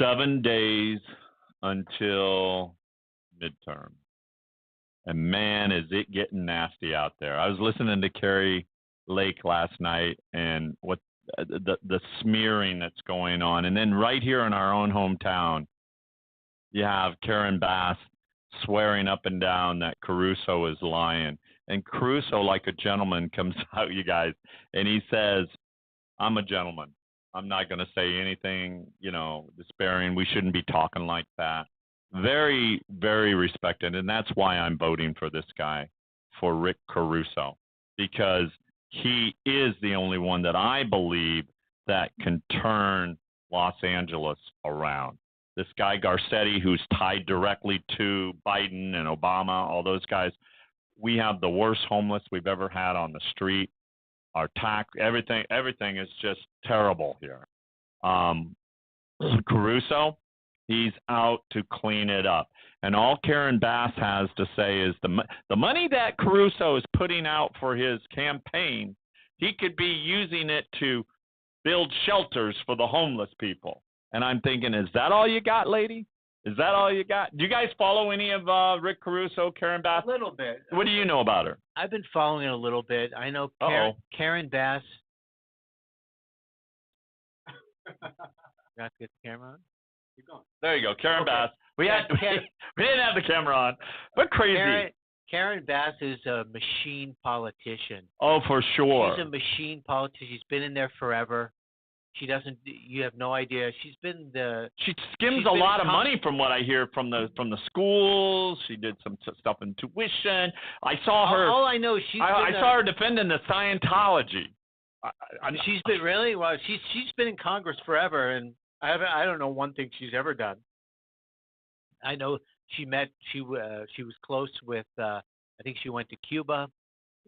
7 days until midterm. And man, is it getting nasty out there. I was listening to Carrie Lake last night and what the smearing that's going on. And then right here in our own hometown, you have Karen Bass swearing up and down that Caruso is lying. And Caruso, like a gentleman, comes out, you guys, and he says, I'm a gentleman. I'm not going to say anything, despairing. We shouldn't be talking like that. Very, very respected. And that's why I'm voting for this guy, for Rick Caruso, because he is the only one that I believe that can turn Los Angeles around. This guy Garcetti, who's tied directly to Biden and Obama, all those guys, we have the worst homeless we've ever had on the street. Our tax, everything is just terrible here. Caruso, he's out to clean it up. And all Karen Bass has to say is the money that Caruso is putting out for his campaign, he could be using it to build shelters for the homeless people. And I'm thinking, is that all you got, lady? Is that all you got? Do you guys follow any of Rick Caruso, Karen Bass? A little bit. What do you know about her? I've been following it a little bit. I know Karen Bass. Got to get the camera on? Keep going. There you go, Karen Bass. We didn't have the camera on, but crazy. Karen Bass is a machine politician. Oh, for sure. She's a machine politician. She's been in there forever. She doesn't. You have no idea. She skims a lot of money from what I hear from the schools. She did some stuff in tuition. I saw her. All I know, I saw her defending the Scientology. She's been really well. She's been in Congress forever, and I don't know one thing she's ever done. I know she was close with. I think she went to Cuba.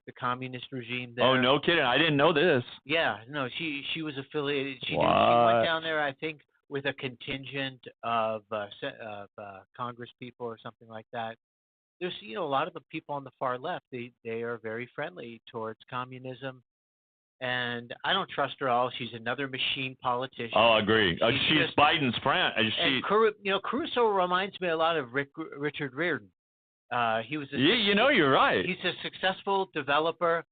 The communist regime there. Oh, no kidding. I didn't know this. Yeah, no, she was affiliated. She went down there, I think, with a contingent of Congress people or something like that. There's, a lot of the people on the far left, they are very friendly towards communism. And I don't trust her at all. She's another machine politician. Oh, I agree. She's Biden's friend. Caruso reminds me a lot of Richard Riordan. He was you're right. He's a successful developer,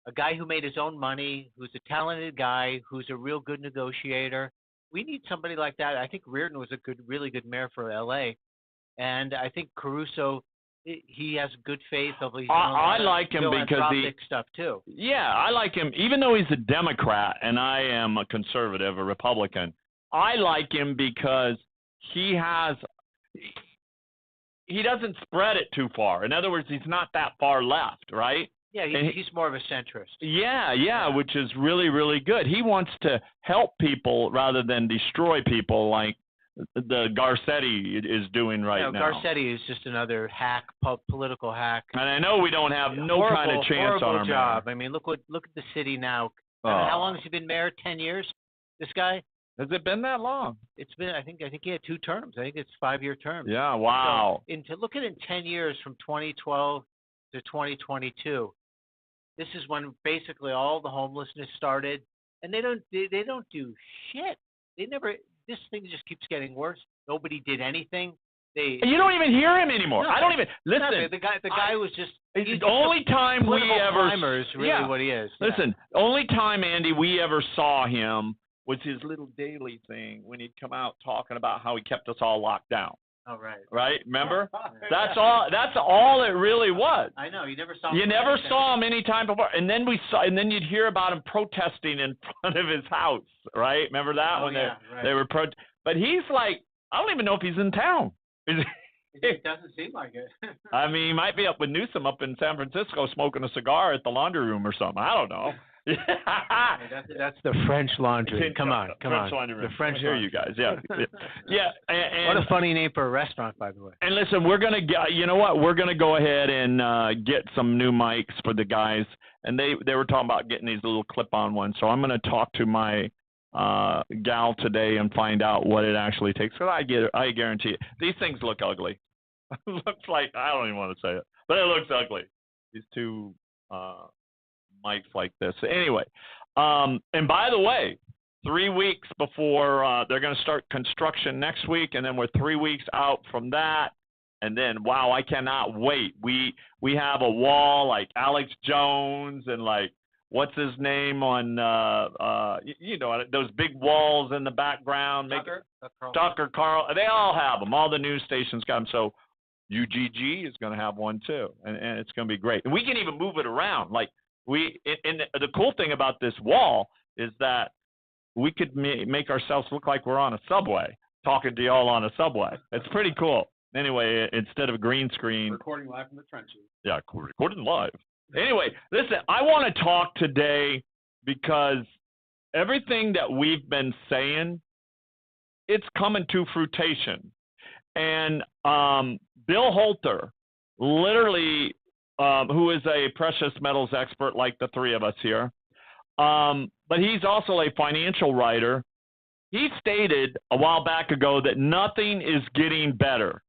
a guy who made his own money, who's a talented guy, who's a real good negotiator. We need somebody like that. I think Riordan was a really good mayor for L.A., and I think Caruso, he has good faith. I like him because stuff too. Yeah, I like him, even though he's a Democrat and I am a conservative, a Republican. I like him because he doesn't spread it too far. In other words, he's not that far left, right? Yeah, he's more of a centrist. Yeah, which is really, really good. He wants to help people rather than destroy people like the Garcetti is doing right now. Garcetti is just another hack, political hack. And I know we don't have kind of chance on our job. I mean, look at the city now. How long has he been mayor? 10 years? This guy? Has it been that long? It's been. I think he had 2 terms. I think it's 5-year terms. Yeah. Wow. So look at it in 10 years from 2012 to 2022. This is when basically all the homelessness started, and they don't do shit. They never. This thing just keeps getting worse. Nobody did anything. You don't even hear him anymore. I don't even listen. Nothing. The guy was just. It's the only time we ever. Is really what he is. Listen, only time, Andy, we ever saw him was his little daily thing when he'd come out talking about how he kept us all locked down. Oh, right. Right? Remember? That's all it really was. I know. You never saw him. You never saw him any time before. And then you'd hear about him protesting in front of his house, right? Remember that? They were but he's like, I don't even know if he's in town. It doesn't seem like it. I mean, he might be up with Newsom up in San Francisco smoking a cigar at the laundry room or something. I don't know. That's the French Laundry. Come on. The French. Hear you guys? Yeah. And what a funny name for a restaurant, by the way. And listen, we're gonna get. You know what? We're gonna go ahead and get some new mics for the guys. And they were talking about getting these little clip-on ones. So I'm gonna talk to my gal today and find out what it actually takes. Because I guarantee it. These things look ugly. Looks like, I don't even want to say it, but it looks ugly. These two mics like this. Anyway, and by the way, 3 weeks before they're going to start construction next week, and then we're 3 weeks out from that. And then, wow, I cannot wait. We have a wall like Alex Jones and like what's his name on those big walls in the background. Tucker Carl. They all have them. All the news stations got them. So UGG is going to have one too, and it's going to be great. And we can even move it around. Like the cool thing about this wall is that we could make ourselves look like we're on a subway, talking to y'all on a subway. It's pretty cool. Anyway, instead of a green screen. Recording live from the trenches. Yeah, recording live. Anyway, listen, I want to talk today because everything that we've been saying, it's coming to fruition. And Bill Holter, literally, who is a precious metals expert like the three of us here, but he's also a financial writer. He stated a while back ago that nothing is getting better.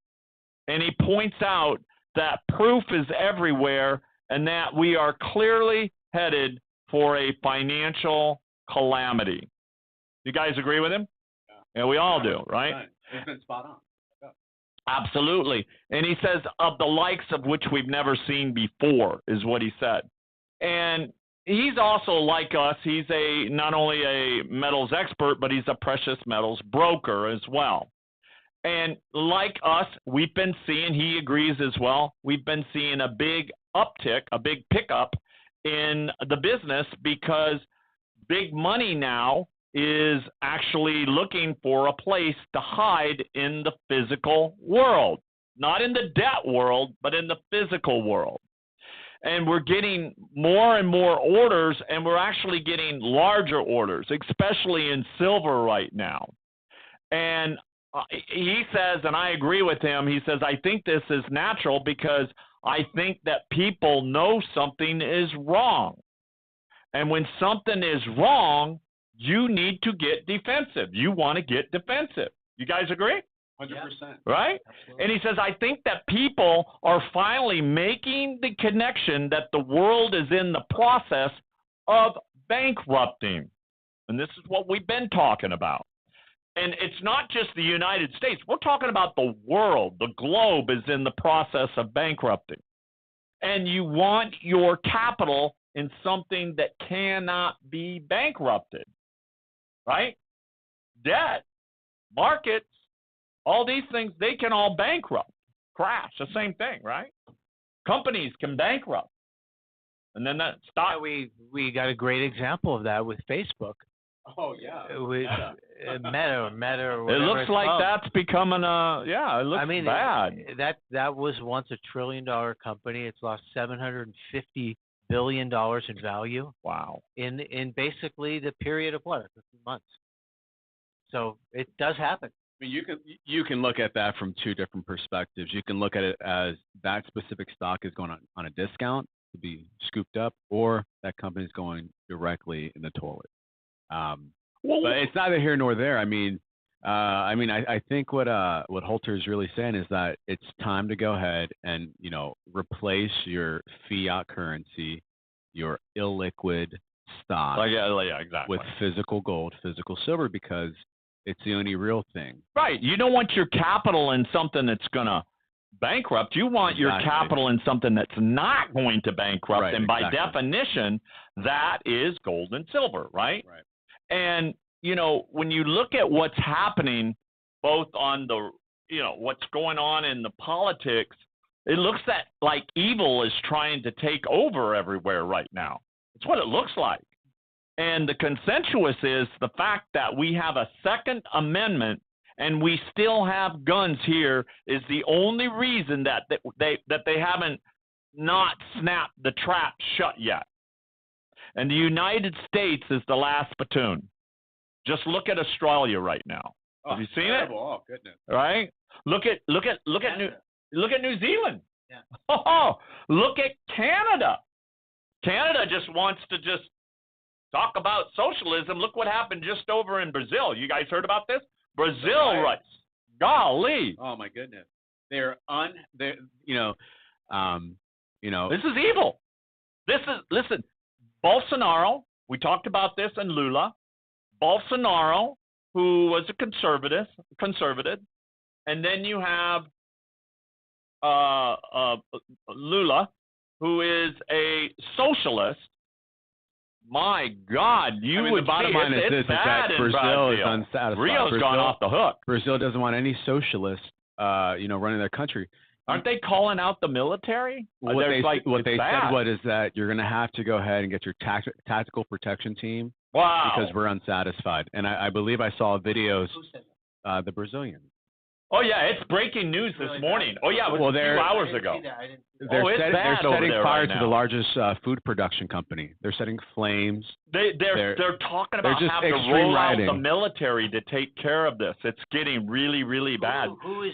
And he points out that proof is everywhere and that we are clearly headed for a financial calamity. You guys agree with him? Yeah, we all do, right? It's been spot on. Yeah. Absolutely. And he says of the likes of which we've never seen before is what he said. And he's also like us. He's not only a metals expert, but he's a precious metals broker as well. And like us, we've been seeing, he agrees as well, we've been seeing a big uptick, a big pickup in the business because big money now is actually looking for a place to hide in the physical world. Not in the debt world, but in the physical world. And we're getting more and more orders, and we're actually getting larger orders, especially in silver right now. And he says, and I agree with him, he says, I think this is natural because I think that people know something is wrong. And when something is wrong, you need to get defensive. You want to get defensive. You guys agree? 100%. Right? Absolutely. And he says, I think that people are finally making the connection that the world is in the process of bankrupting. And this is what we've been talking about. And it's not just the United States. We're talking about the world. The globe is in the process of bankrupting. And you want your capital in something that cannot be bankrupted, right? Debt, markets, all these things, they can all bankrupt, crash, the same thing, right? Companies can bankrupt. And then that stock. We got a great example of that with Facebook. Oh, yeah. With Meta or whatever. It looks like that's becoming it looks bad. That was once $1 trillion company. It's lost $750 billion in value. Wow. In basically the period of what, 15 months. So it does happen. I mean, you can look at that from two different perspectives. You can look at it as that specific stock is going on a discount to be scooped up, or that company is going directly in the toilet. But it's neither here nor there. I think what Holter is really saying is that it's time to go ahead and replace your fiat currency, your illiquid stock, exactly, with physical gold, physical silver, because it's the only real thing. Right. You don't want your capital in something that's going to bankrupt. You want your capital in something that's not going to bankrupt. Right, and by definition, that is gold and silver, right? Right. And, when you look at what's happening both on the, what's going on in the politics, it looks like evil is trying to take over everywhere right now. It's what it looks like. And the consensus is the fact that we have a Second Amendment and we still have guns here is the only reason that they haven't not snapped the trap shut yet. And the United States is the last platoon. Just look at Australia right now. Oh, have you seen terrible. it? Oh, goodness. Right? Look at New Zealand. Yeah. Oh, look at Canada. Canada just wants to just talk about socialism. Look what happened just over in Brazil. You guys heard about this? Brazil, right? Golly. Oh my goodness. This is evil. Listen, Bolsonaro, we talked about this, and Lula. Bolsonaro, who was a conservative, and then you have Lula, who is a socialist. My God, the bottom line is this: is that Brazil is unsatisfied. Rio's gone off the hook. Brazil doesn't want any socialists, running their country. Aren't they calling out the military? What they said is that you're going to have to go ahead and get your tactical protection team. Wow. Because we're unsatisfied. And I believe I saw videos, the Brazilians. Oh, yeah, it's breaking news this morning. Oh, yeah, it was a few hours ago. They're setting fire to the largest food production company. They're setting flames. They're talking about having to roll out the military to take care of this. It's getting really, really bad.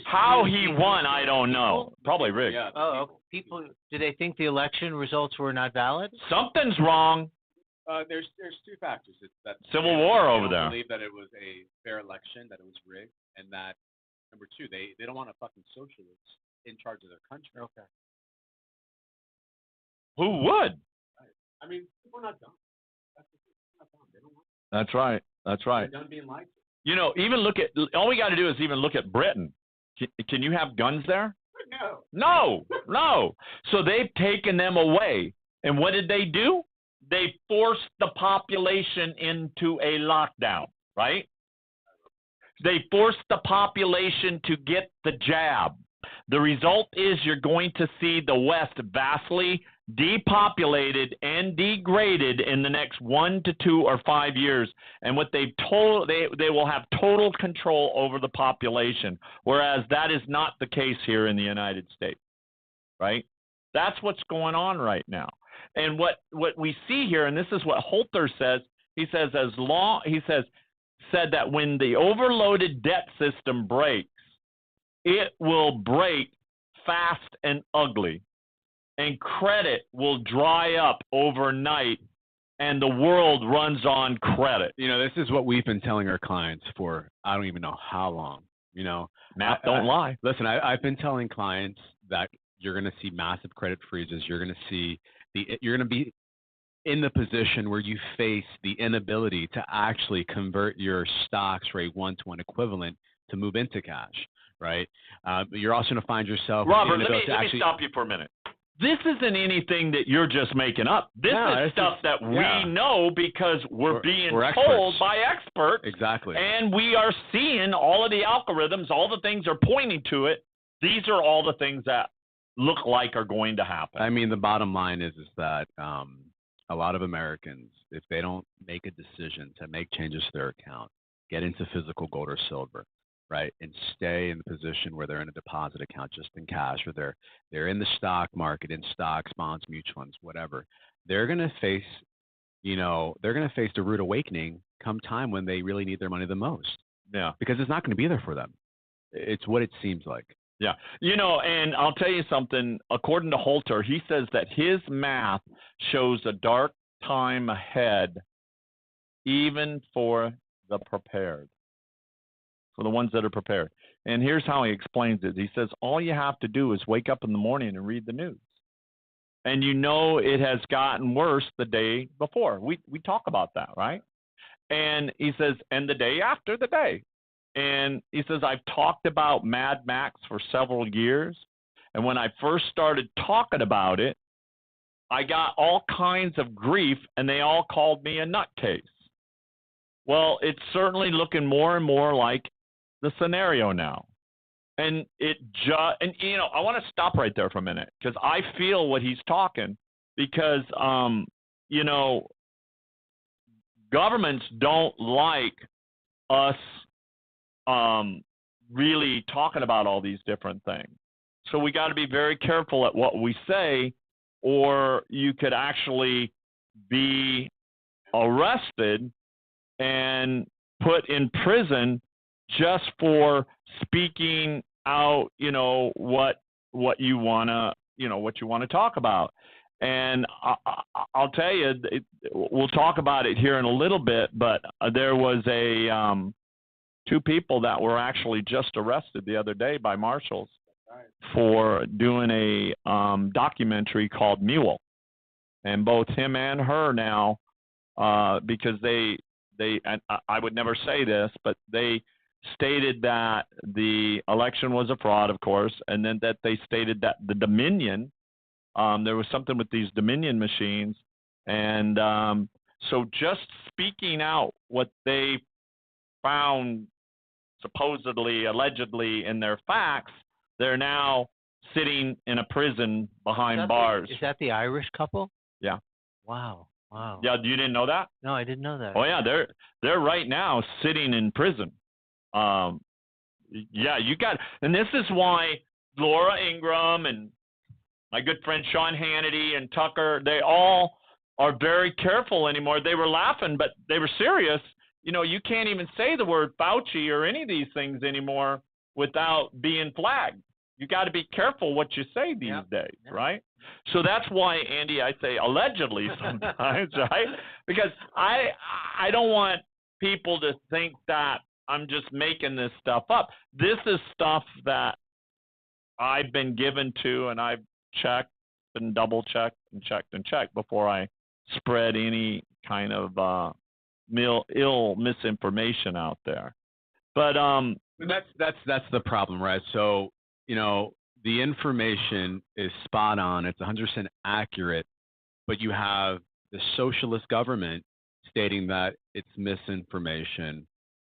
How he won, I don't know. Probably rigged. Yeah. Oh, people, do they think the election results were not valid? Something's wrong. There's two factors. It's that Civil war over there. They believe that it was a fair election, that it was rigged, and that number two, they don't want a fucking socialist in charge of their country. Okay. Who would? I mean, we're not dumb. We're not dumb. They don't want. That's right. That's right. They're done being lied to. You know, even look at all we got to do is even look at Britain. Can you have guns there? No. No. So they've taken them away, and what did they do? They forced the population into a lockdown, right? They forced the population to get the jab. The result is you're going to see the West vastly depopulated and degraded in the next 1 to 2 or 5 years. And what they've told, they will have total control over the population, whereas that is not the case here in the United States, right? That's what's going on right now. And what we see here, and this is what Holter says, he said that when the overloaded debt system breaks, it will break fast and ugly, and credit will dry up overnight, and the world runs on credit. You know, this is what we've been telling our clients for I don't even know how long. You know, Matt, don't lie. Listen, I've been telling clients that you're going to see massive credit freezes. You're going to see you're going to be in the position where you face the inability to actually convert your stocks rate 1 to an equivalent to move into cash, right? You're also going to find yourself. Robert, let me stop you for a minute. This isn't anything that you're just making up. This is stuff that we know because we're being told by experts. Exactly. And we are seeing all of the algorithms, all the things are pointing to it. These are all the things that look like are going to happen. I mean, the bottom line is that a lot of Americans, if they don't make a decision to make changes to their account, get into physical gold or silver, right, and stay in the position where they're in a deposit account just in cash, or they're in the stock market, in stocks, bonds, mutual funds, whatever, they're going to face, the rude awakening come time when they really need their money the most. Yeah. Because it's not going to be there for them. It's what it seems like. Yeah. And I'll tell you something. According to Holter, he says that his math shows a dark time ahead even for the prepared, for the ones that are prepared. And here's how he explains it. He says, all you have to do is wake up in the morning and read the news. And it has gotten worse the day before. We talk about that, right? And he says, and the day after the day. And he says, I've talked about Mad Max for several years. And when I first started talking about it, I got all kinds of grief, and they all called me a nutcase. Well, it's certainly looking more and more like the scenario now. And I want to stop right there for a minute because I feel what he's talking because, governments don't like us really talking about all these different things. So we got to be very careful at what we say, or you could actually be arrested and put in prison just for speaking out, what you want to talk about. And I'll tell you, we'll talk about it here in a little bit, but there was two people that were actually just arrested the other day by marshals for doing a documentary called Mule. And both him and her now, because they and I would never say this, but they stated that the election was a fraud, of course, and then that they stated that the Dominion, there was something with these Dominion machines, and so just speaking out what they found supposedly, allegedly in their facts, they're now sitting in a prison behind bars. Is that the Irish couple? Yeah. Wow. Wow. Yeah, you didn't know that? No, I didn't know that. Oh yeah, they're right now sitting in prison. Yeah, you got, and this is why Laura Ingraham and my good friend Sean Hannity and Tucker, they all are very careful anymore. They were laughing, but they were serious. You know, you can't even say the word Fauci or any of these things anymore without being flagged. You got to be careful what you say these days, right? So that's why, Andy, I say allegedly sometimes, right? Because I don't want people to think that I'm just making this stuff up. This is stuff that I've been given to, and I've checked and double checked and checked before I spread any kind of ill misinformation out there. But that's the problem, right? So, you know, the information is spot on. It's 100% accurate, but you have the socialist government stating that it's misinformation,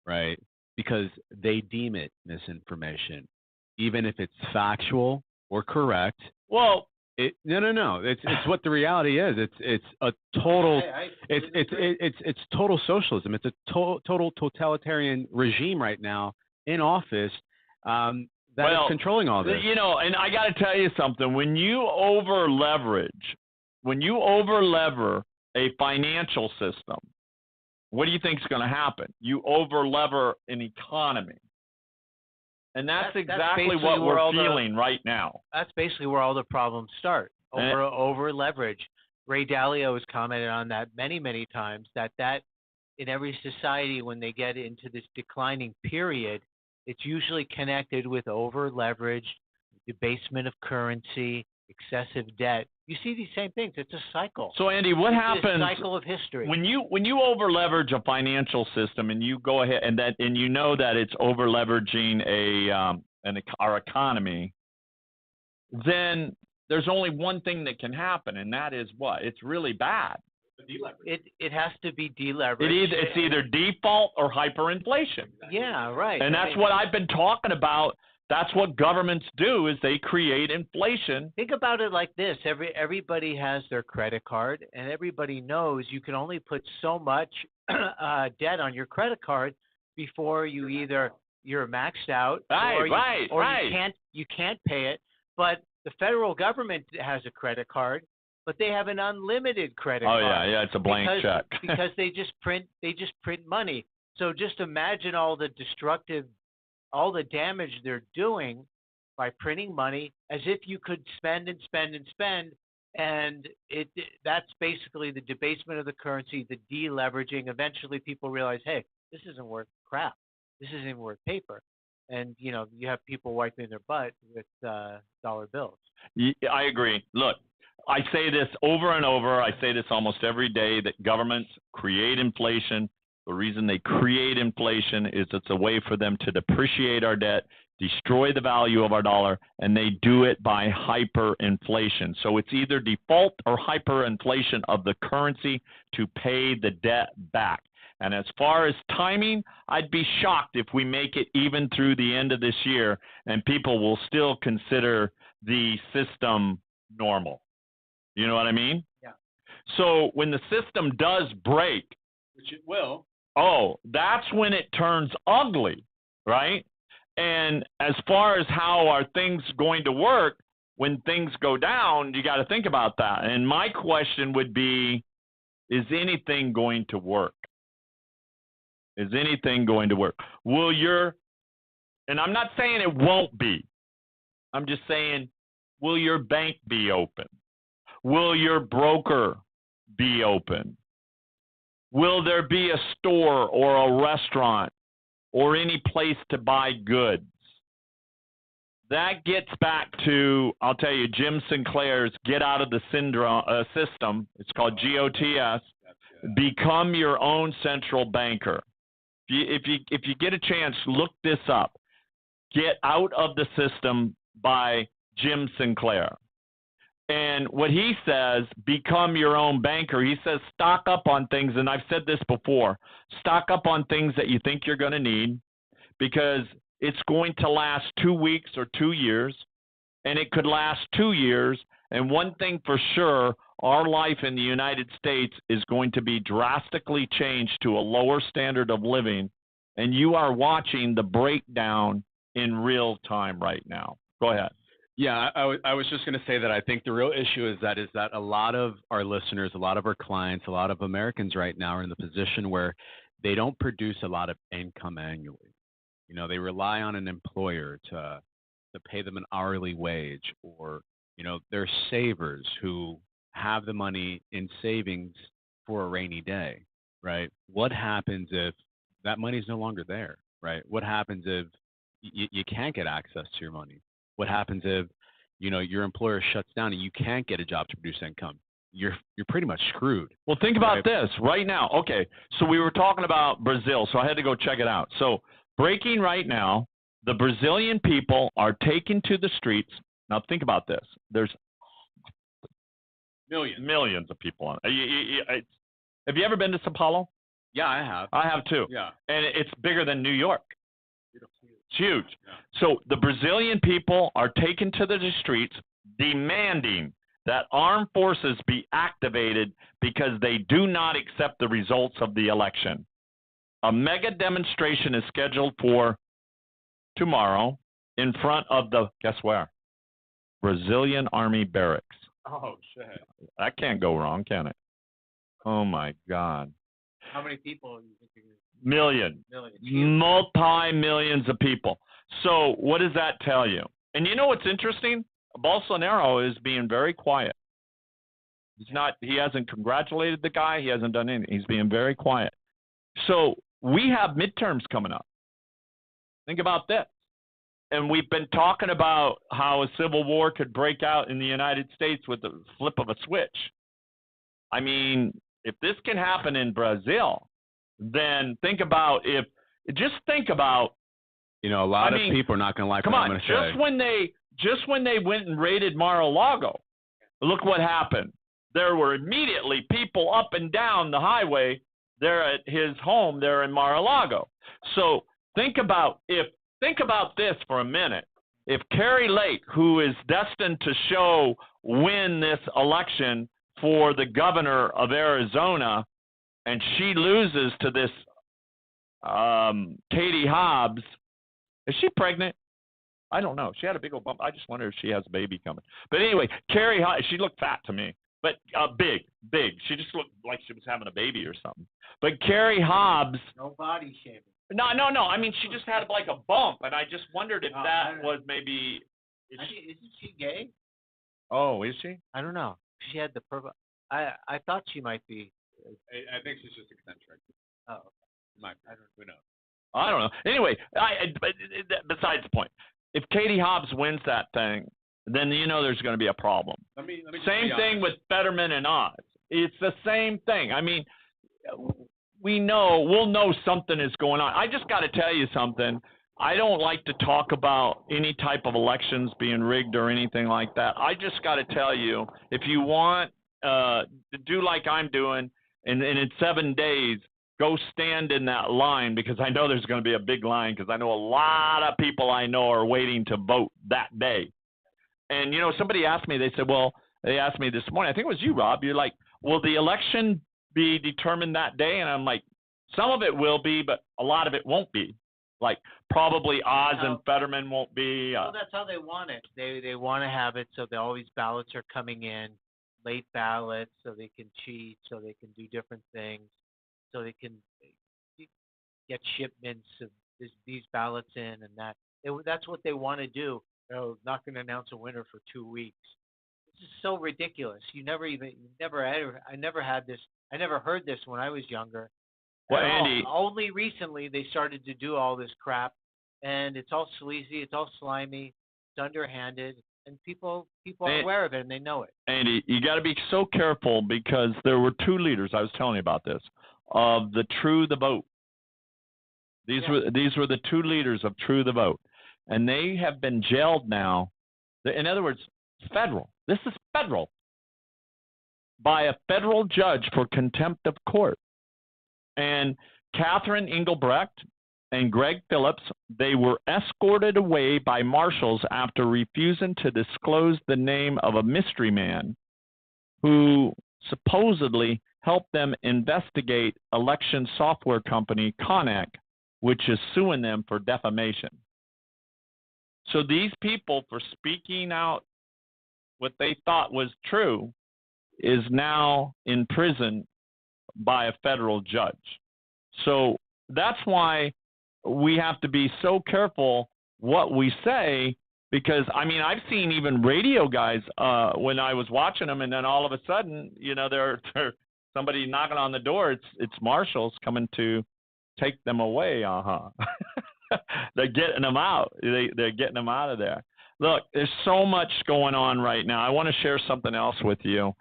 right? Because they deem it misinformation, even if it's factual or correct. Well, no. It's what the reality is. It's a total. It's total socialism. It's a total totalitarian regime right now in office. That is controlling all this. You know, and I got to tell you something. When you over-lever a financial system, what do you think is going to happen? You over-lever an economy. And that's exactly what we're feeling right now. That's basically where all the problems start. Over-leverage. Ray Dalio has commented on that many, many times, that in every society, when they get into this declining period, it's usually connected with over-leveraged, debasement of currency, excessive debt. You see these same things. It's a cycle. So, Andy, what happens? It's a cycle of history. When you over-leverage a financial system and you go ahead and you know that it's over-leveraging our economy, then there's only one thing that can happen, and that is what? It's really bad. It has to be deleveraged. It's either default or hyperinflation. Yeah, right. And that's what I've been talking about. That's what governments do, is they create inflation. Think about it like this. Everybody has their credit card, and everybody knows you can only put so much debt on your credit card before you're maxed out, or you can't pay it. But the federal government has a credit card, but they have an unlimited credit card. Oh yeah, it's a blank check. Because they just print money. So just imagine all the damage they're doing by printing money, as if you could spend and spend and spend, and that's basically the debasement of the currency, the deleveraging. Eventually people realize, hey, this isn't worth crap. This isn't even worth paper. And, you know, you have people wiping their butt with dollar bills. I agree. Look, I say this over and over. I say this almost every day, that governments create inflation. The reason they create inflation is it's a way for them to depreciate our debt, destroy the value of our dollar, and they do it by hyperinflation. So it's either default or hyperinflation of the currency to pay the debt back. And as far as timing, I'd be shocked if we make it even through the end of this year and people will still consider the system normal. You know what I mean? Yeah. So when the system does break, which it will, that's when it turns ugly, right? And as far as how are things going to work when things go down, you got to think about that. And my question would be, is anything going to work? Is anything going to work? And I'm not saying it won't be. I'm just saying, will your bank be open? Will your broker be open? Will there be a store or a restaurant or any place to buy goods? That gets back to, I'll tell you, Jim Sinclair's Get Out of the System. It's called GOTS. Become your own central banker. If you get a chance, look this up. Get Out of the System by Jim Sinclair. And what he says, become your own banker. He says stock up on things, and I've said this before, stock up on things that you think you're going to need because it's going to last 2 weeks or 2 years, and it could last 2 years. And one thing for sure, our life in the United States is going to be drastically changed to a lower standard of living, and you are watching the breakdown in real time right now. Go ahead. Yeah, I was just going to say that I think the real issue is that a lot of our listeners, a lot of our clients, a lot of Americans right now are in the position where they don't produce a lot of income annually. You know, they rely on an employer to pay them an hourly wage, or they're savers who have the money in savings for a rainy day, right? What happens if that money is no longer there, right? What happens if you can't get access to your money? What happens if your employer shuts down and you can't get a job to produce income? You're pretty much screwed. Well, think about this right now. Okay, so we were talking about Brazil, so I had to go check it out. So breaking right now, the Brazilian people are taken to the streets. Now think about this. There's millions of people on it. Have you ever been to Sao Paulo? Yeah, I have. I have too. Yeah. And it's bigger than New York. It's huge. Yeah. So the Brazilian people are taken to the streets demanding that armed forces be activated because they do not accept the results of the election. A mega demonstration is scheduled for tomorrow in front of the, guess where? Brazilian Army barracks. Oh, shit. That can't go wrong, can it? Oh, my God. How many people do you think you're going to? Millions. Huge. Multi-millions of people. So what does that tell you? And you know what's interesting? Bolsonaro is being very quiet. He hasn't congratulated the guy. He hasn't done anything. He's being very quiet. So we have midterms coming up. Think about this. And we've been talking about how a civil war could break out in the United States with the flip of a switch. I mean, if this can happen in Brazil, then think about a lot of people are not going to like what I'm going to say. Just when they went and raided Mar-a-Lago, look what happened. There were immediately people up and down the highway there at his home there in Mar-a-Lago. So think about this for a minute. If Carrie Lake, who is destined to win this election for the governor of Arizona, and she loses to this Katie Hobbs, is she pregnant? I don't know. She had a big old bump. I just wonder if she has a baby coming. But anyway, Carrie Hobbs, she looked fat to me, but big. She just looked like she was having a baby or something. But Carrie Hobbs. No body shaming. No. I mean, she just had like a bump, and I just wondered if that was maybe. Isn't she gay? Oh, is she? I don't know. She had the purple. I thought she might be. I think she's just eccentric. Oh, Who knows? I don't know. Anyway, besides the point. If Katie Hobbs wins that thing, then there's going to be a problem. Let me same thing with Fetterman and Oz. It's the same thing. I mean, we'll know something is going on. I just got to tell you something. I don't like to talk about any type of elections being rigged or anything like that. I just got to tell you, if you want to do like I'm doing, and in 7 days, go stand in that line, because I know there's going to be a big line, because I know a lot of people I know are waiting to vote that day. And, somebody asked me, they asked me this morning, I think it was you, Rob, you're like, will the election be determined that day? And I'm like, some of it will be, but a lot of it won't be. Like probably Oz and Fetterman won't be. Well, that's how they want it. They want to have it so that all these ballots are coming in, late ballots, so they can cheat, so they can do different things, so they can get shipments of these ballots in and that. That's what they want to do. They're not going to announce a winner for 2 weeks. This is so ridiculous. I never had this. I never heard this when I was younger. Well, Andy, only recently they started to do all this crap, and it's all sleazy, it's all slimy, it's underhanded, and people are aware of it and they know it. Andy, you got to be so careful because there were two leaders. I was telling you about this of the True the Vote. These were the two leaders of True the Vote, and they have been jailed now. In other words, federal. This is federal by a federal judge for contempt of court. And Catherine Engelbrecht and Greg Phillips, they were escorted away by marshals after refusing to disclose the name of a mystery man who supposedly helped them investigate election software company Connect, which is suing them for defamation. So these people, for speaking out what they thought was true, is now in prison by a federal judge. So that's why we have to be so careful what we say, because, I mean, I've seen even radio guys when I was watching them, and then all of a sudden, you know, they're somebody knocking on the door. It's marshals coming to take them away. They're getting them out. They're getting them out of there. Look, there's so much going on right now. I want to share something else with you.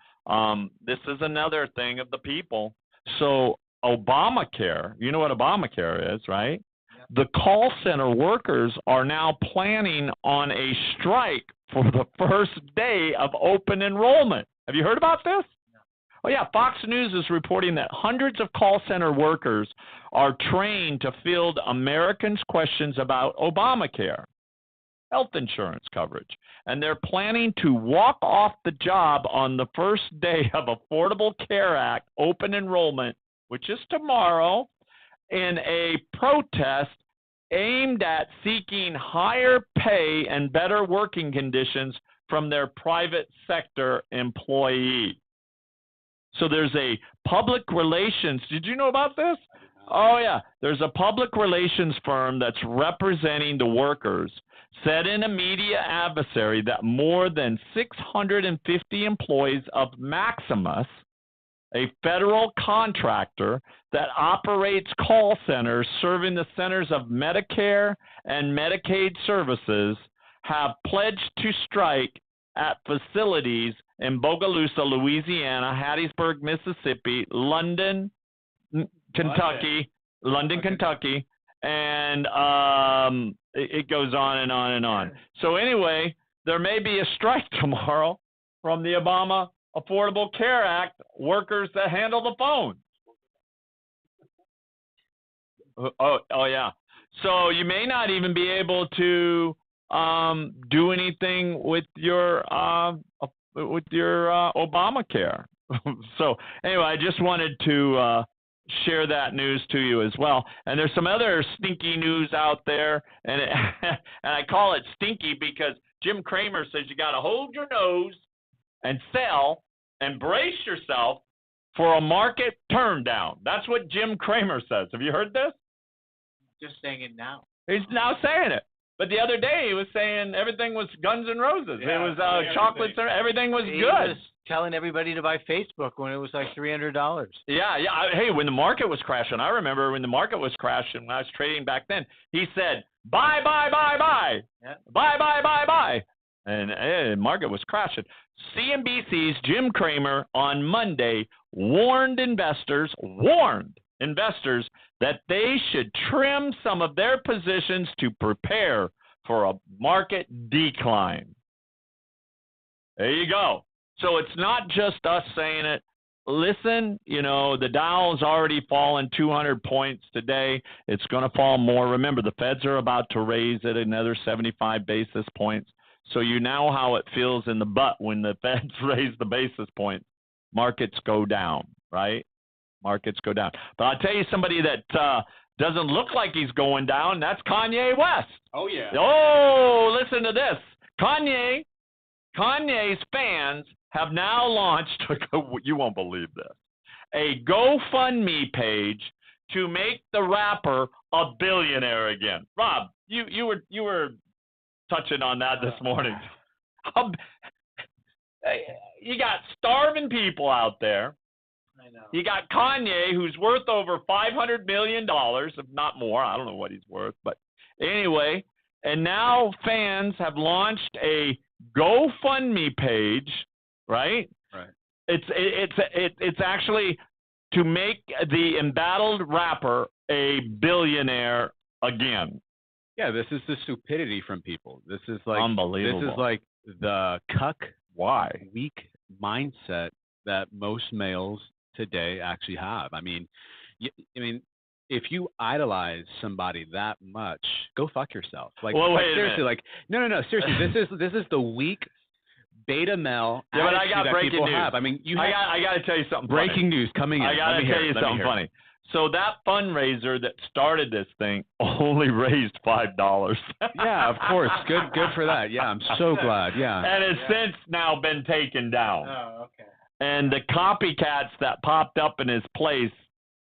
This is another thing of the people. So Obamacare, you know what Obamacare is, right? Yep. The call center workers are now planning on a strike for the first day of open enrollment. Have you heard about this? No. Oh, yeah. Fox News is reporting that hundreds of call center workers are trained to field Americans' questions about Obamacare, health insurance coverage, and they're planning to walk off the job on the first day of Affordable Care Act open enrollment, which is tomorrow, in a protest aimed at seeking higher pay and better working conditions from their private sector employees. So there's a public relations, did you know about this? Oh, yeah. There's a public relations firm that's representing the workers, said in a media adversary that more than 650 employees of Maximus, a federal contractor that operates call centers serving the centers of Medicare and Medicaid services, have pledged to strike at facilities in Bogalusa, Louisiana, Hattiesburg, Mississippi, London, Kentucky, and it goes on and on and on. So anyway, there may be a strike tomorrow from the Obama Affordable Care Act workers that handle the phone. Oh yeah. So you may not even be able to do anything with your Obamacare. So anyway, I just wanted to share that news to you as well. And there's some other stinky news out there, and and I call it stinky because Jim Cramer says you got to hold your nose and sell and brace yourself for a market turn down. That's what Jim Cramer says. Have you heard this? Just saying it now. He's now saying it. But the other day he was saying everything was Guns N' Roses. Yeah, it was chocolates. Everything was good. He was telling everybody to buy Facebook when it was like $300. Yeah. Hey, when the market was crashing, I remember when the market was crashing, when I was trading back then, he said, buy. Yeah. Buy. And the market was crashing. CNBC's Jim Cramer on Monday warned investors that they should trim some of their positions to prepare for a market decline. There you go. So it's not just us saying it. Listen, the Dow's already fallen 200 points today. It's going to fall more. Remember, the Feds are about to raise it another 75 basis points. So you know how it feels in the butt when the Feds raise the basis points. Markets go down, right? Markets go down. But I'll tell you somebody that doesn't look like he's going down. That's Kanye West. Oh, yeah. Oh, listen to this. Kanye's fans have now launched, you won't believe this, a GoFundMe page to make the rapper a billionaire again. Rob, you were touching on that this morning. You got starving people out there. I know. You got Kanye, who's worth over $500 million, if not more. I don't know what he's worth, but anyway. And now fans have launched a GoFundMe page, right? Right. It's actually to make the embattled rapper a billionaire again. Yeah, this is the stupidity from people. This is like unbelievable. This is like the cuck, Why? weak mindset that most males today actually have. I mean, if you idolize somebody that much, go fuck yourself. Like, well, wait seriously, like, no, seriously, this is the weak beta male yeah, but I attitude got that breaking people news. have. I mean, I got to tell you something. Breaking news coming in. I got to tell you something funny. So that fundraiser that started this thing only raised $5. Yeah, of course. Good for that. Yeah, I'm so glad. Yeah. And it's since now been taken down. Oh, okay. And the copycats that popped up in his place,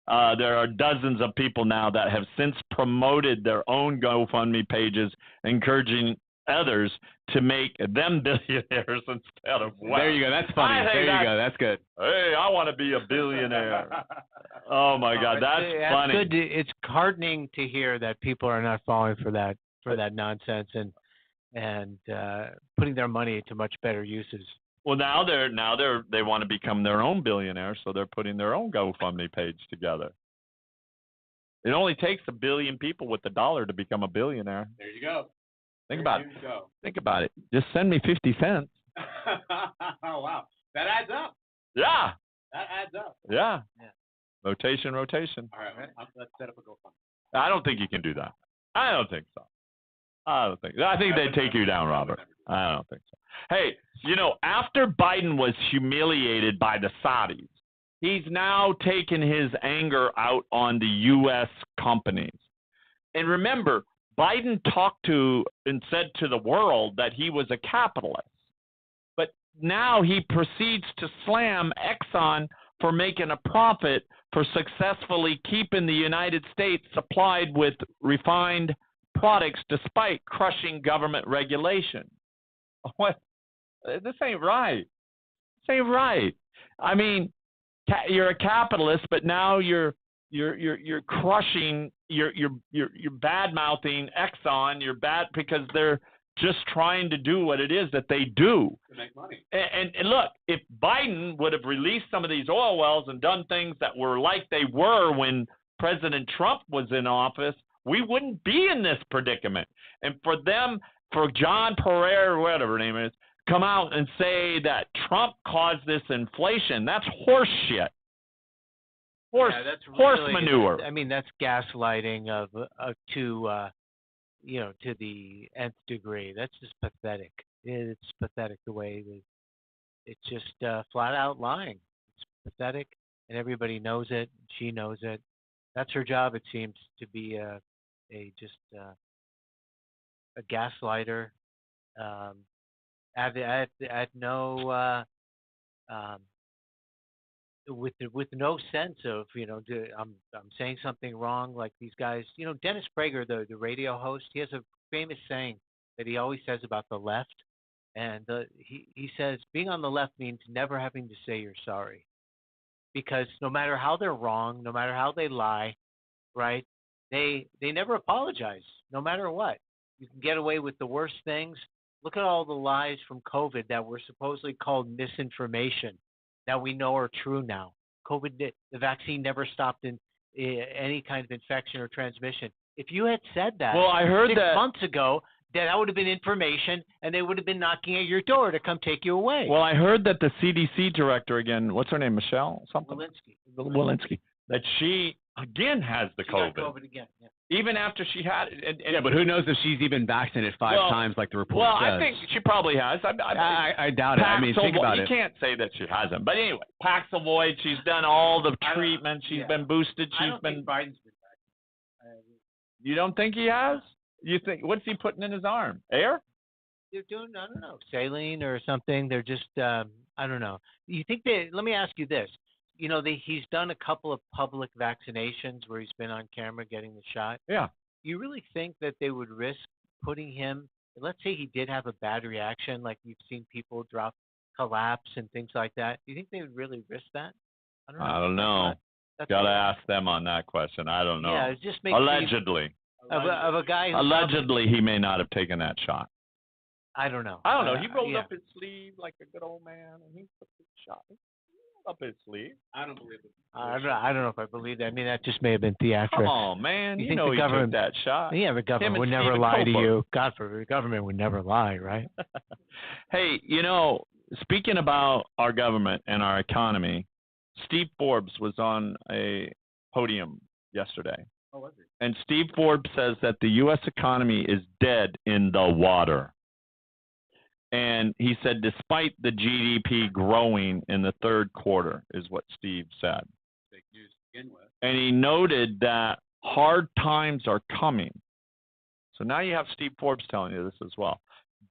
there are dozens of people now that have since promoted their own GoFundMe pages, encouraging others to make them billionaires instead of wow. There you go. That's funny. There you go. That's good. Hey, I want to be a billionaire. Oh my God, that's funny. Good. It's heartening to hear that people are not falling for that nonsense and putting their money to much better uses. Well, now they want to become their own billionaire, so they're putting their own GoFundMe page together. It only takes 1 billion people with $1 to become a billionaire. There you go. Think about it. Think about it. Just send me 50 cents. Oh, wow. That adds up. Yeah. That adds up. Yeah. Rotation. All right. Let's set up a GoFundMe. I don't think you can do that. I don't think so. I think they'd take you down, Robert. I don't think so. Hey, after Biden was humiliated by the Saudis, he's now taken his anger out on the U.S. companies. And remember, Biden talked to and said to the world that he was a capitalist. But now he proceeds to slam Exxon for making a profit for successfully keeping the United States supplied with refined products despite crushing government regulation. What? This ain't right. This ain't right. I mean, you're a capitalist, but now you're crushing, you're bad mouthing Exxon. You're bad because they're just trying to do what it is that they do to make money. And look, if Biden would have released some of these oil wells and done things that were like they were when President Trump was in office, we wouldn't be in this predicament. And for John Pereira, whatever his name is, come out and say that Trump caused this inflation, that's horse shit. Horse manure. I mean, that's gaslighting to the nth degree. That's just pathetic. It's pathetic the way it's just flat out lying. It's pathetic, and everybody knows it. She knows it. That's her job. It seems to be a gaslighter. With no sense of I'm saying something wrong, like these guys. Dennis Prager, the radio host, he has a famous saying that he always says about the left, and he says being on the left means never having to say you're sorry, because no matter how they're wrong, no matter how they lie, right? They never apologize, no matter what. You can get away with the worst things. Look at all the lies from COVID that were supposedly called misinformation that we know are true now. The vaccine never stopped any kind of infection or transmission. If you had said that I heard 6 that months ago, that would have been information, and they would have been knocking at your door to come take you away. Well, I heard that the CDC director again, what's her name, Michelle something? Walensky. That she again has the COVID. Got COVID again. Yeah. Even after she had it. Yeah, but who knows if she's even vaccinated 5 times like the report says. Well, I think she probably has. I doubt it. I mean, think about it. You can't say that she hasn't. But anyway, Paxlovid, she's done all the treatment. She's been boosted. I don't think Biden's been vaccinated. You don't think he has? You think, what's he putting in his arm? Air? They're doing, I don't know, saline or something. They're just, I don't know. You think let me ask you this. He's done a couple of public vaccinations where he's been on camera getting the shot. Yeah. You really think that they would risk putting him, let's say he did have a bad reaction, like you've seen people collapse and things like that. Do you think they would really risk that? I don't know. Got to ask them on that question. I don't know. Yeah, it just makes Allegedly. Of a guy who allegedly he may not have taken that shot. I don't know. I don't know. He rolled yeah. up his sleeve like a good old man, and he took his shot. He rolled up his sleeve. I don't believe it. I don't know if I believe that. I mean, that just may have been theatrics. Come on, man. You You think know the he government- took that shot. Yeah, the government and would never Stephen lie to Colbert. you. God forbid, the government would never lie, right? Hey, speaking about our government and our economy, Steve Forbes was on a podium yesterday. Oh, was he? And Steve Forbes says that the U.S. economy is dead in the water. And he said, despite the GDP growing in the third quarter, is what Steve said. Fake news to begin with. And he noted that hard times are coming. So now you have Steve Forbes telling you this as well.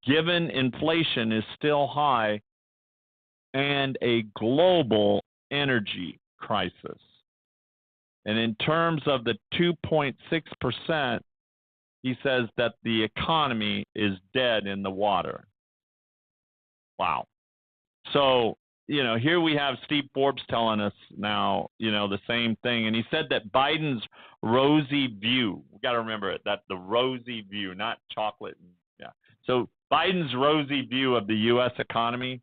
Given inflation is still high and a global energy crisis. And in terms of the 2.6%, he says that the economy is dead in the water. Wow. So, here we have Steve Forbes telling us now, the same thing. And he said that Biden's rosy view, we got to remember it, that the rosy view, not chocolate. Yeah. So Biden's rosy view of the U.S. economy,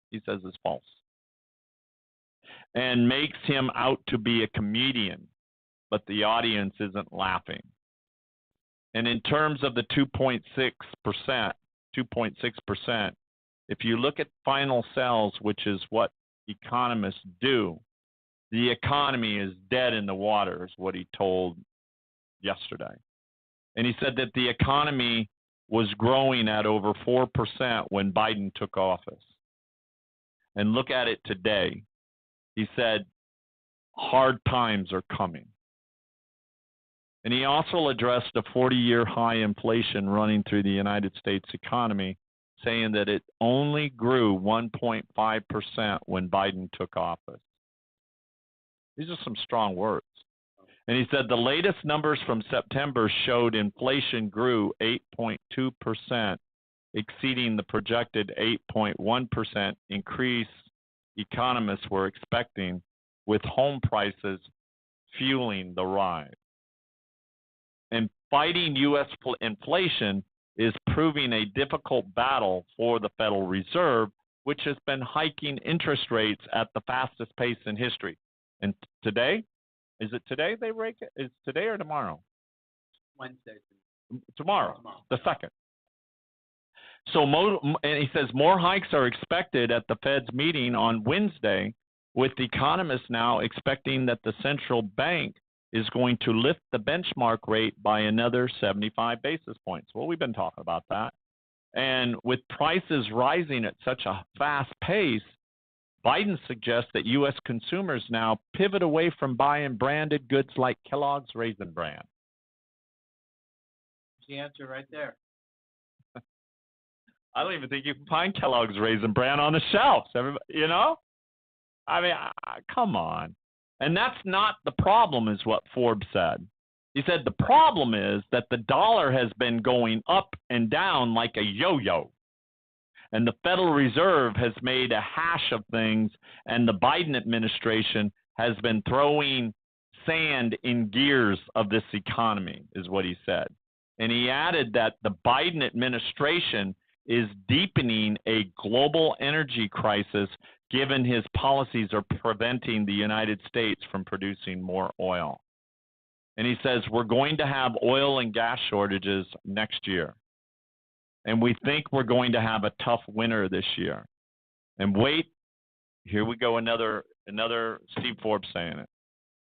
he says, is false. And makes him out to be a comedian, but the audience isn't laughing. And in terms of the 2.6%, if you look at final sales, which is what economists do, the economy is dead in the water, is what he told yesterday. And he said that the economy was growing at over 4% when Biden took office. And look at it today. He said, hard times are coming. And he also addressed a 40-year high inflation running through the United States economy, saying that it only grew 1.5% when Biden took office. These are some strong words. And he said the latest numbers from September showed inflation grew 8.2%, exceeding the projected 8.1% increase economists were expecting, with home prices fueling the rise. And fighting U.S. inflation is proving a difficult battle for the Federal Reserve, which has been hiking interest rates at the fastest pace in history. And today, is it today they rake it? Is it today or tomorrow? Wednesday. Tomorrow, the 2nd. So, and he says more hikes are expected at the Fed's meeting on Wednesday, with economists now expecting that the central bank is going to lift the benchmark rate by another 75 basis points. Well, we've been talking about that. And with prices rising at such a fast pace, Biden suggests that U.S. consumers now pivot away from buying branded goods like Kellogg's Raisin Bran. That's the answer right there. I don't even think you can find Kellogg's Raisin Bran on the shelves. Everybody, I mean, come on. And that's not the problem, is what Forbes said. He said the problem is that the dollar has been going up and down like a yo-yo. And the Federal Reserve has made a hash of things, and the Biden administration has been throwing sand in gears of this economy, is what he said. And he added that the Biden administration is deepening a global energy crisis, given his policies are preventing the United States from producing more oil. And he says we're going to have oil and gas shortages next year. And we think we're going to have a tough winter this year. And wait, here we go, another Steve Forbes saying it.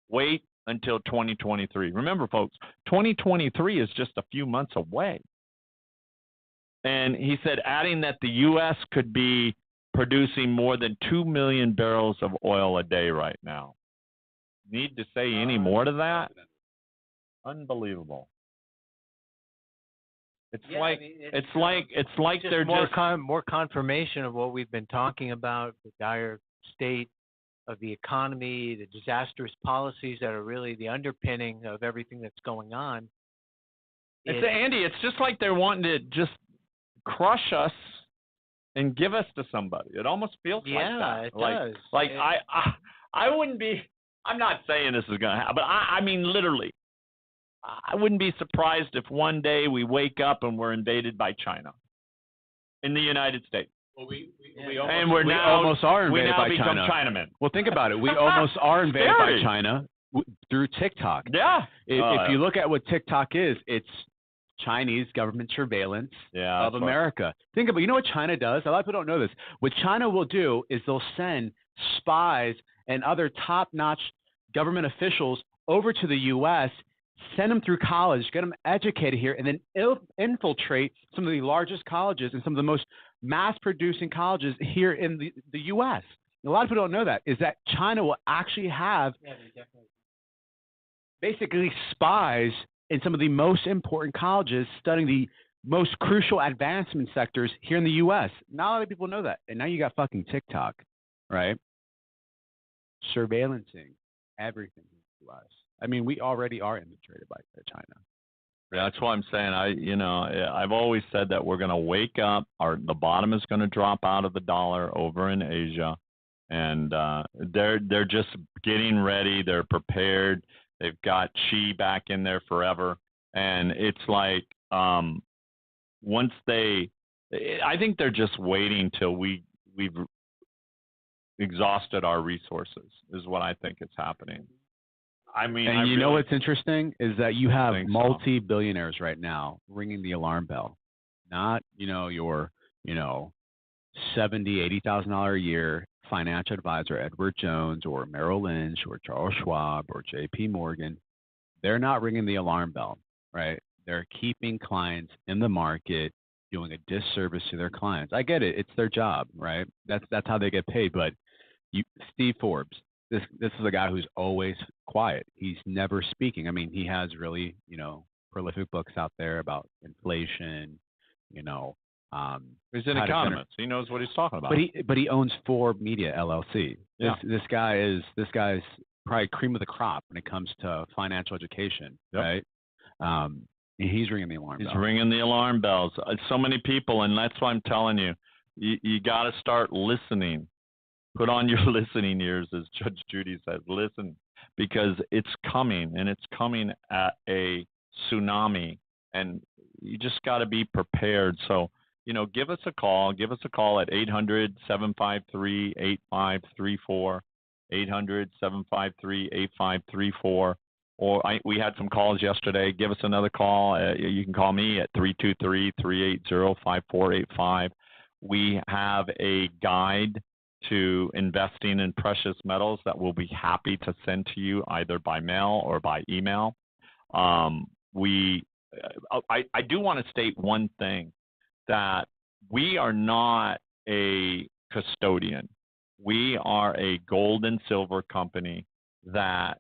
Wait until 2023. Remember, folks, 2023 is just a few months away. And he said, adding that the U.S. could be producing more than 2 million barrels of oil a day right now. Need to say any more to that? Unbelievable. It's like just they're more confirmation of what we've been talking about, the dire state of the economy, the disastrous policies that are really the underpinning of everything that's going on. Andy, it's just like they're wanting to just crush us and give us to somebody. It almost feels like that. Yeah, it does. Like I wouldn't be. I'm not saying this is going to happen, but I mean literally. I wouldn't be surprised if one day we wake up and we're invaded by China. in the United States. Well, we now almost are invaded by become China. Chinamen. Well, think about it. We almost are invaded by Scary. China through TikTok. Yeah. If you look at what TikTok is, it's Chinese government surveillance of that's America. Think about, you know what China does? A lot of people don't know this. What China will do is they'll send spies and other top-notch government officials over to the U.S., send them through college, get them educated here, and then infiltrate some of the largest colleges and some of the most mass-producing colleges here in the U.S. A lot of people don't know that, is that China will actually have basically spies in some of the most important colleges studying the most crucial advancement sectors here in the U.S. Not a lot of people know that. And now you got fucking TikTok, right? Surveillancing everything in the U.S. I mean, we already are infiltrated by China. Yeah, that's why I'm saying I've always said that we're going to wake up. The bottom is going to drop out of the dollar over in Asia, and they're just getting ready. They're prepared. They've got Xi back in there forever, and it's like once I think they're just waiting till we've exhausted our resources is what I think is happening. I mean, and you know what's interesting is that you have multi-billionaires right now ringing the alarm bell. Not, your, $70,000, $80,000 a year financial advisor Edward Jones or Merrill Lynch or Charles Schwab or J.P. Morgan. They're not ringing the alarm bell, right? They're keeping clients in the market, doing a disservice to their clients. I get it; it's their job, right? That's how they get paid. But Steve Forbes. This is a guy who's always quiet. He's never speaking. I mean, he has really, prolific books out there about inflation, he's an economist. He knows what he's talking about. But he owns Forbes Media LLC. Yeah. This guy's probably cream of the crop when it comes to financial education, right? He's ringing the alarm bell. He's ringing the alarm bells. So many people, and that's why I'm telling you, you got to start listening. Put on your listening ears, as Judge Judy says. Listen, because it's coming, and it's coming at a tsunami, and you just got to be prepared. So, give us a call. Give us a call at 800-753-8534, 800-753-8534. Or we had some calls yesterday. Give us another call. You can call me at 323-380-5485. We have a guide to investing in precious metals that we'll be happy to send to you either by mail or by email. I do want to state one thing, that we are not a custodian. We are a gold and silver company that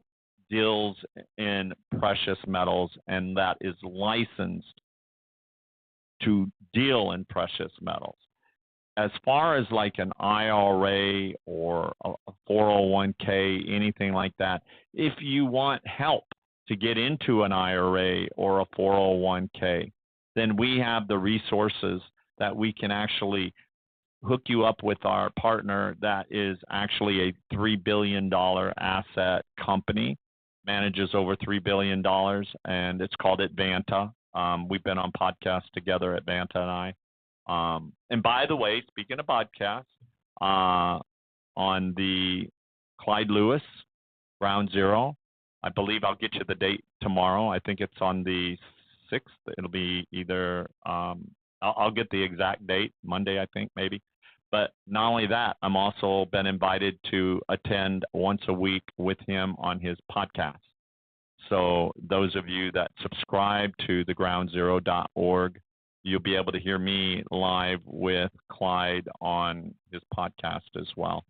deals in precious metals and that is licensed to deal in precious metals. As far as like an IRA or a 401k, anything like that, if you want help to get into an IRA or a 401k, then we have the resources that we can actually hook you up with our partner that is actually a $3 billion asset company, manages over $3 billion, and it's called Advanta. We've been on podcasts together, Advanta and I. And by the way, speaking of podcasts, on the Clyde Lewis Ground Zero, I believe I'll get you the date tomorrow. I think it's on the 6th. It'll be either, I'll get the exact date, Monday, I think, maybe. But not only that, I'm also been invited to attend once a week with him on his podcast. So those of you that subscribe to thegroundzero.org, you'll be able to hear me live with Clyde on his podcast as well.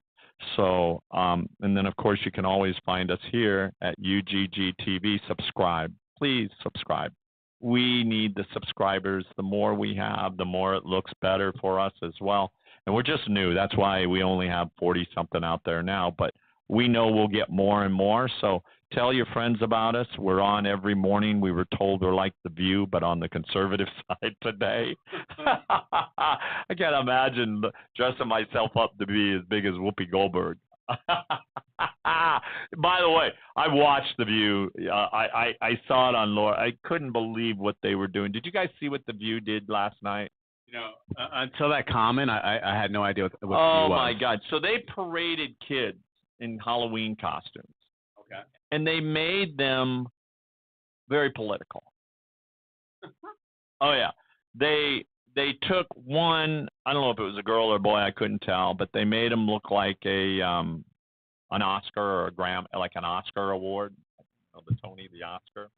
So, and then of course you can always find us here at UGG TV. Subscribe, please subscribe. We need the subscribers. The more we have, the more it looks better for us as well. And we're just new. That's why we only have 40 something out there now, but we know we'll get more and more. So tell your friends about us. We're on every morning. We were told we're like The View, but on the conservative side today. I can't imagine dressing myself up to be as big as Whoopi Goldberg. By the way, I watched The View. I saw it on Laura. I couldn't believe what they were doing. Did you guys see what The View did last night? Until that comment, I had no idea what the Oh was. my God! So they paraded kids in Halloween costumes. Okay. And they made them very political. Oh yeah, they took one. I don't know if it was a girl or a boy. I couldn't tell, but they made him look like an Oscar or like an Oscar award, the Tony, the Oscar.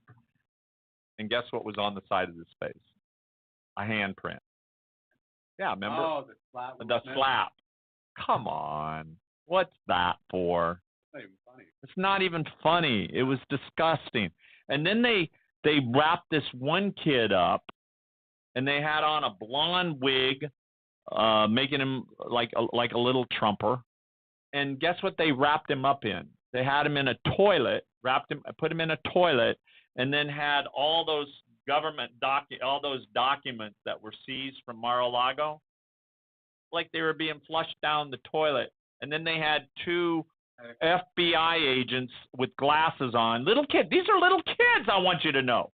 And guess what was on the side of his face? A handprint. Yeah, remember? Oh, the slap. The slap. Come on, what's that for? It's not even funny. It's not even funny. It was disgusting. And then they wrapped this one kid up, and they had on a blonde wig, making him like a little Trumper. And guess what they wrapped him up in? They had him in a toilet, put him in a toilet, and then had all those all those documents that were seized from Mar-a-Lago, like they were being flushed down the toilet. And then they had two FBI agents with glasses on. Little kids. These are little kids, I want you to know.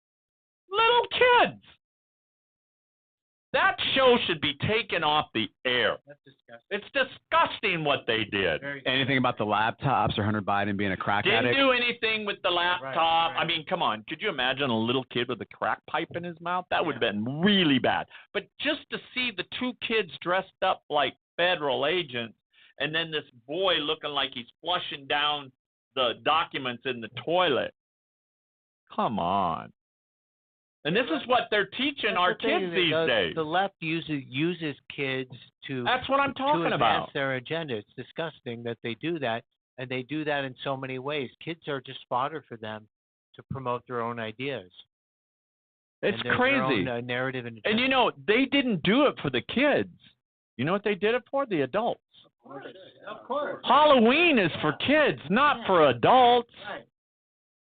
Little kids. That show should be taken off the air. That's disgusting. It's disgusting what they did. Anything about the laptops or Hunter Biden being a crack addict? Didn't do anything with the laptop. Right. I mean, come on. Could you imagine a little kid with a crack pipe in his mouth? That would have been really bad. But just to see the two kids dressed up like federal agents, and then this boy looking like he's flushing down the documents in the toilet. Come on. And this is what they're teaching our kids these days. The left uses kids to. That's what I'm talking to about. advance their agenda. It's disgusting that they do that, and they do that in so many ways. Kids are just fodder for them to promote their own ideas. It's and crazy. Their own, narrative and agenda. And you know, they didn't do it for the kids. You know what they did it for? The adults. Of course. Halloween is for kids, not for adults. Right.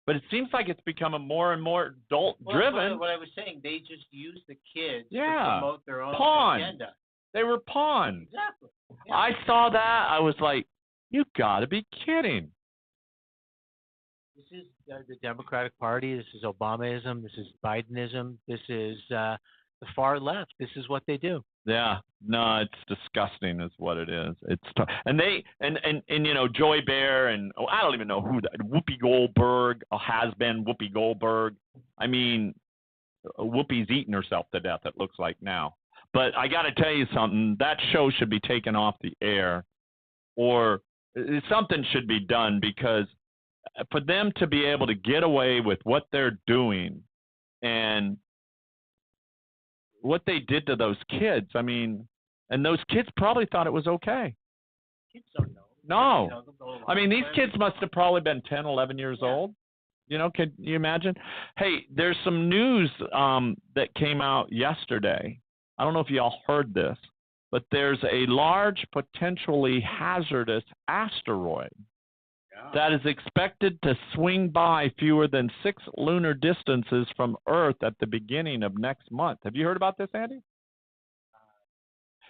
But it seems like it's becoming more and more adult-driven. What I was saying, they just use the kids to Yeah. promote their own Pawns. agenda. They were pawns. Exactly. Yeah. I saw that. I was like, you got to be kidding. This is the Democratic Party. This is Obamaism. This is Bidenism. This is the far left. This is what they do. Yeah, no, it's disgusting, is what it is. It's and they and you know, Joy Bear and I don't even know who that Whoopi Goldberg has been. Whoopi Goldberg. I mean, Whoopi's eating herself to death. It looks like now. But I got to tell you something. That show should be taken off the air, or something should be done, because for them to be able to get away with what they're doing and what they did to those kids, I mean, and those kids probably thought it was okay. Kids don't know. No. You know, they'll go along I mean, these with it. kids must have probably been 10, 11 years old. You know, can you imagine? Hey, there's some news that came out yesterday. I don't know if y'all heard this, but there's a large, potentially hazardous asteroid that is expected to swing by fewer than 6 lunar distances from Earth at the beginning of next month. Have you heard about this, Andy?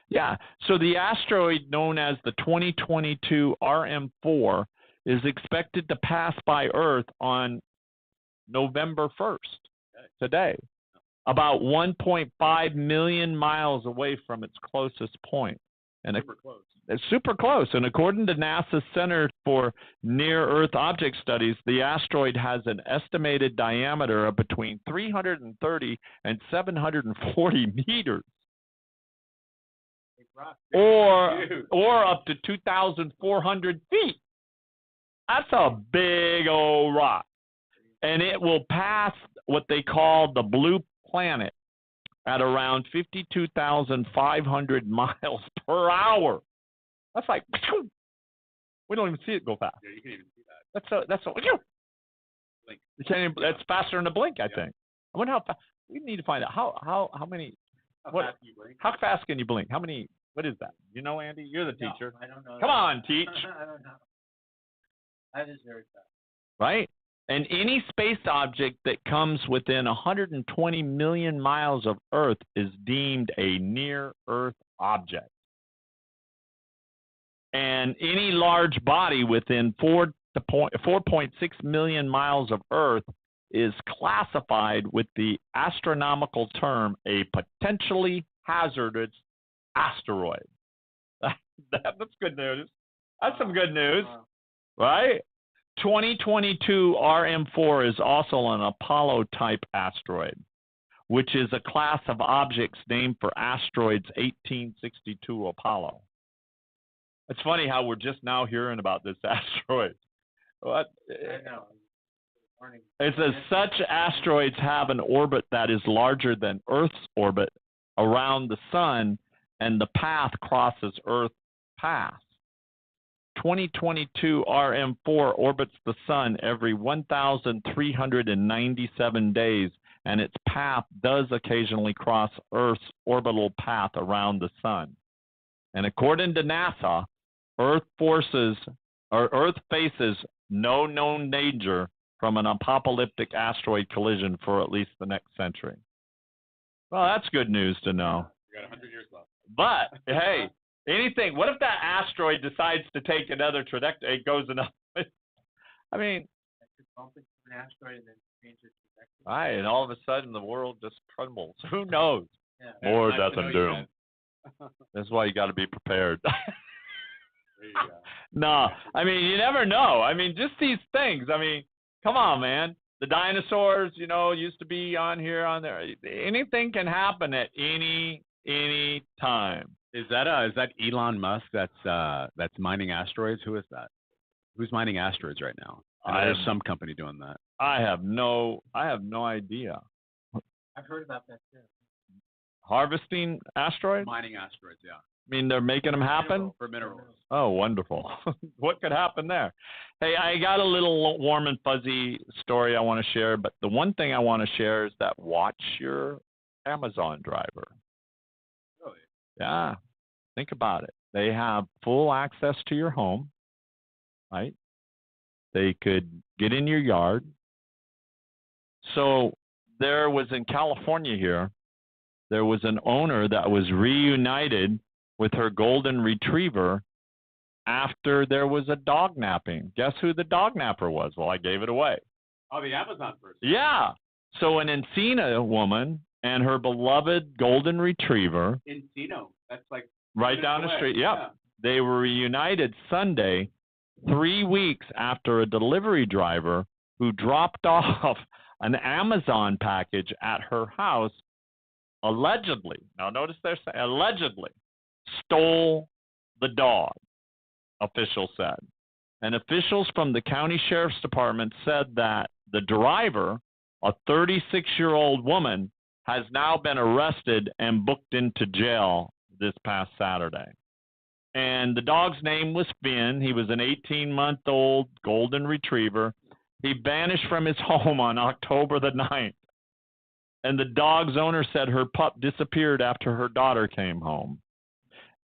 Yeah. So the asteroid known as the 2022 RM4 is expected to pass by Earth on November 1st, today, about 1.5 million miles away from its closest point. And super close. It's super close. And according to NASA's Center for Near-Earth Object Studies, the asteroid has an estimated diameter of between 330 and 740 meters. Or up to 2,400 feet. That's a big old rock. And it will pass what they call the blue planet at around 52,500 miles per hour. That's like, we don't even see it go fast. Yeah, you can't even see that. That's faster than a blink, I think. I wonder how fast. We need to find out how many. Fast can you blink? How fast can you blink? How many? What is that? You know, Andy, you're the teacher. I don't know. Come on, teach. I don't know. That is very fast. Right? And any space object that comes within 120 million miles of Earth is deemed a near-Earth object. And any large body within 4.6 million miles of Earth is classified with the astronomical term a potentially hazardous asteroid. That's good news. That's some good news, right? 2022 RM4 is also an Apollo-type asteroid, which is a class of objects named for asteroids 1862 Apollo. It's funny how we're just now hearing about this asteroid. What? I know. It says such asteroids have an orbit that is larger than Earth's orbit around the sun, and the path crosses Earth's path. 2022 RM4 orbits the sun every 1,397 days, and its path does occasionally cross Earth's orbital path around the sun. And according to NASA, Earth faces no known danger from an apocalyptic asteroid collision for at least the next century. Well, that's good news to know. We got 100 years left. But hey, anything. What if that asteroid decides to take another trajectory? It goes another. I mean, Bump into an asteroid and then change its trajectory. right, and all of a sudden the world just crumbles. Who knows? Yeah. More Nice death to know and you, doom. man. That's why you got to be prepared. There you go. No, I mean, you never know. I mean, just these things. I mean, come on, man. The dinosaurs, used to be on here, on there. Anything can happen at any time. Is that Elon Musk that's mining asteroids? Who is that? Who's mining asteroids right now? There's some company doing that. I have no idea. I've heard about that too. Harvesting asteroids? Mining asteroids, yeah. I mean, they're making them happen? For minerals. Oh, wonderful. What could happen there? Hey, I got a little warm and fuzzy story I want to share, but the one thing I want to share is that watch your Amazon driver. Really? Yeah. Think about it. They have full access to your home, right? They could get in your yard. So there was in California here, there was an owner that was reunited with her golden retriever after there was a dog napping. Guess who the dog napper was? Well, I gave it away. Oh, the Amazon person. Yeah. So an Encina woman and her beloved golden retriever. Encino. That's like right down the away. street. Yep. Yeah. They were reunited Sunday, 3 weeks after a delivery driver who dropped off an Amazon package at her house allegedly, now notice they're saying allegedly, stole the dog, officials said. And officials from the county sheriff's department said that the driver, a 36-year-old woman, has now been arrested and booked into jail this past Saturday. And the dog's name was Finn. He was an 18-month-old golden retriever. He vanished from his home on October the 9th. And the dog's owner said her pup disappeared after her daughter came home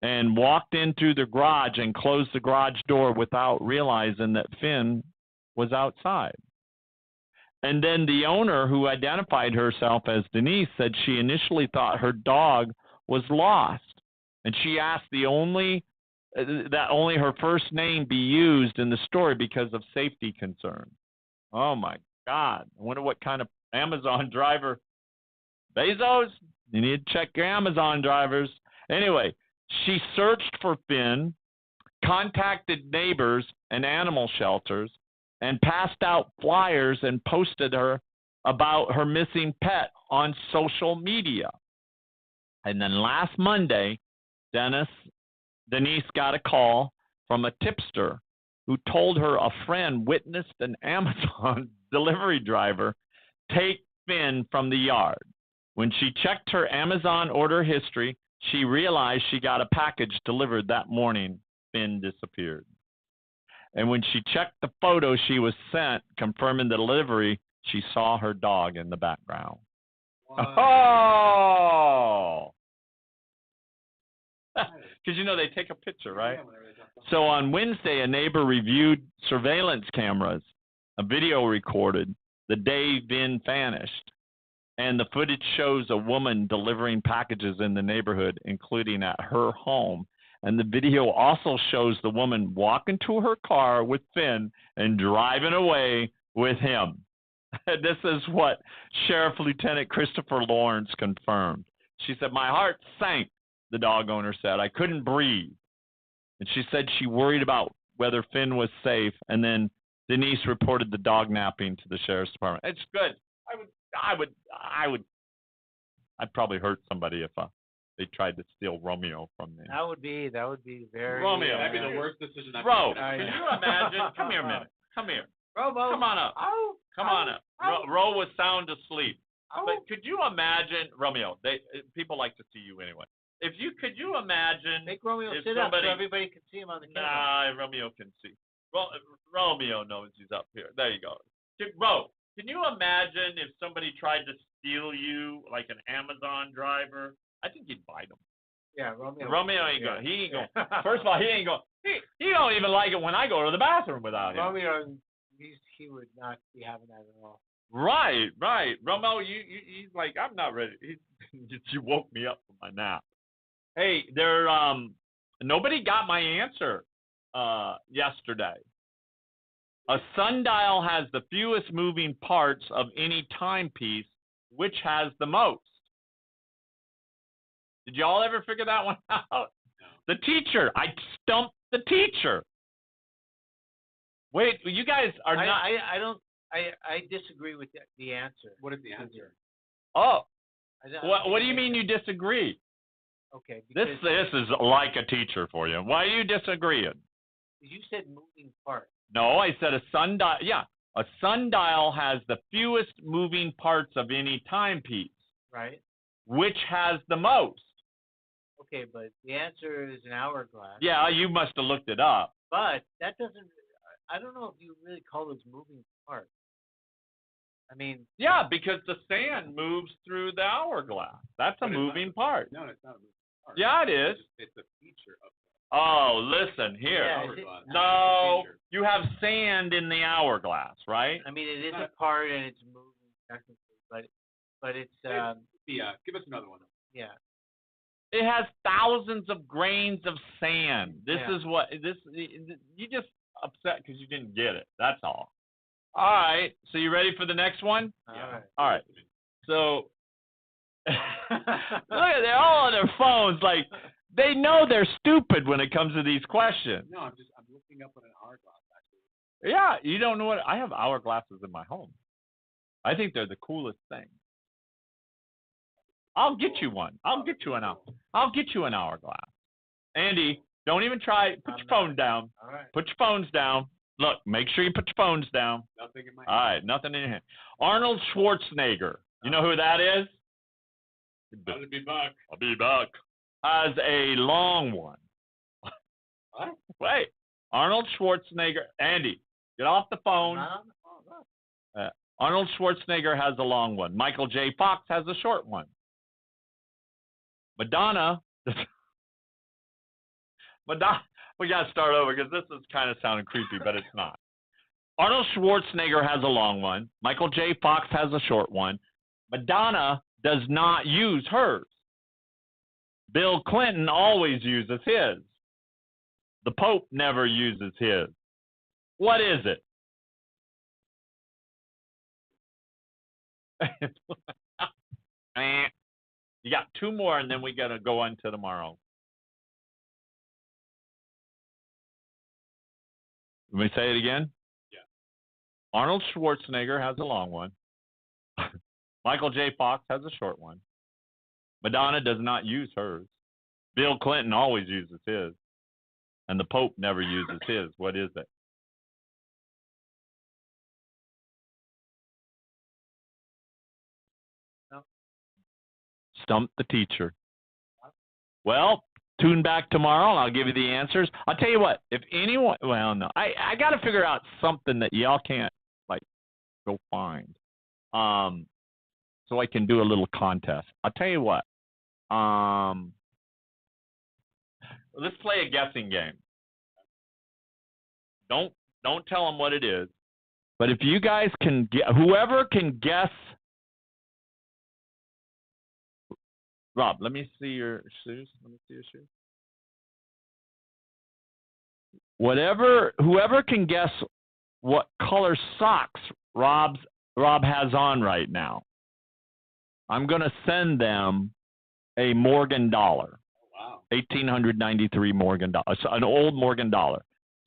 and walked in through the garage and closed the garage door without realizing that Finn was outside. And then the owner, who identified herself as Denise, said she initially thought her dog was lost. And she asked that only her first name be used in the story because of safety concerns. Oh, my God. I wonder what kind of Amazon driver. Bezos, you need to check your Amazon drivers. Anyway, she searched for Finn, contacted neighbors and animal shelters, and passed out flyers and posted her about her missing pet on social media. And then last Monday, Denise got a call from a tipster who told her a friend witnessed an Amazon delivery driver take Finn from the yard. When she checked her Amazon order history, she realized she got a package delivered that morning. Finn disappeared. And when she checked the photo she was sent confirming the delivery, she saw her dog in the background. Wow. Oh! Because, they take a picture, right? So on Wednesday, a neighbor reviewed surveillance cameras, a video recorded the day Finn vanished. And the footage shows a woman delivering packages in the neighborhood, including at her home. And the video also shows the woman walking to her car with Finn and driving away with him. This is what Sheriff Lieutenant Christopher Lawrence confirmed. She said, my heart sank, the dog owner said. I couldn't breathe. And she said she worried about whether Finn was safe. And then Denise reported the dog napping to the sheriff's department. It's good. I'd probably hurt somebody if they tried to steal Romeo from me. That would be very. Romeo. That'd be the worst decision I've Bro, made. can you imagine? Come here a minute. Come here. Robo. Come on up. Come on up. Ro was sound asleep. But could you imagine, Romeo? People like to see you anyway. Could you imagine? Make Romeo if sit up so everybody can see him on the camera. Nah, Romeo can see. Romeo knows he's up here. There you go. Bro, can you imagine if somebody tried to steal you, like an Amazon driver? I think you'd bite him. Yeah, Romeo. Romeo ain't going. He ain't going. First of all, he ain't going. He don't even like it when I go to the bathroom without him. Romeo, he would not be having that at all. Right. Romeo, he's like, I'm not ready. You woke me up from my nap. Hey, nobody got my answer yesterday. A sundial has the fewest moving parts of any timepiece. Which has the most? Did y'all ever figure that one out? The teacher. I stumped the teacher. Wait, you guys are not. I disagree with the answer. What is the answer? Oh. What do you mean you disagree? Okay. This is like a teacher for you. Why are you disagreeing? You said moving parts. No, I said a sundial. Yeah, a sundial has the fewest moving parts of any timepiece. Right. Which has the most? Okay, but the answer is an hourglass. Yeah, you must have looked it up. But that doesn't. I don't know if you really call those moving parts. I mean. Yeah, because the sand moves through the hourglass. That's a moving part. No, it's not a moving part. Yeah, it is. It's a feature of the Oh, listen here. Yeah, no, you have sand in the hourglass, right? I mean, it is a part and it's moving technically, but it's. Yeah, give us another one. Yeah. It has thousands of grains of sand. This is what you just upset because you didn't get it. That's all. All right. So you ready for the next one? Yeah. All right. So look at they're all on their phones. Like they know they're stupid when it comes to these questions. No, I'm looking up on an hourglass actually. Yeah, you don't know what I have hourglasses in my home. I think they're the coolest thing. I'll get you one. I'll get you an hourglass. Andy, don't even try. Put your phone down. All right. Put your phones down. Look, make sure you put your phones down. Nothing in my hand. All right, nothing in your hand. Arnold Schwarzenegger. You know who that is? I'll be back. I'll be back. Has a long one. What? Wait. Arnold Schwarzenegger. Andy, get off the phone. Not on the phone. Look. Arnold Schwarzenegger has a long one. Michael J. Fox has a short one. Madonna, we got to start over because this is kind of sounding creepy, but it's not. Arnold Schwarzenegger has a long one. Michael J. Fox has a short one. Madonna does not use hers. Bill Clinton always uses his. The Pope never uses his. What is it? You got two more, and then we got to go on to tomorrow. Let me say it again. Yeah. Arnold Schwarzenegger has a long one. Michael J. Fox has a short one. Madonna does not use hers. Bill Clinton always uses his. And the Pope never uses his. What is it? Stump the teacher. Well, tune back tomorrow and I'll give you the answers. I'll tell you what, if anyone, well, no, I got to figure out something that y'all can't, like, go find. So I can do a little contest. I'll tell you what. Let's play a guessing game. Don't tell them what it is. But if you guys can get, whoever can guess. Rob, let me see your shoes. Whoever can guess what color socks Rob has on right now, I'm going to send them a Morgan dollar. Wow. 1893 Morgan dollar, an old Morgan dollar.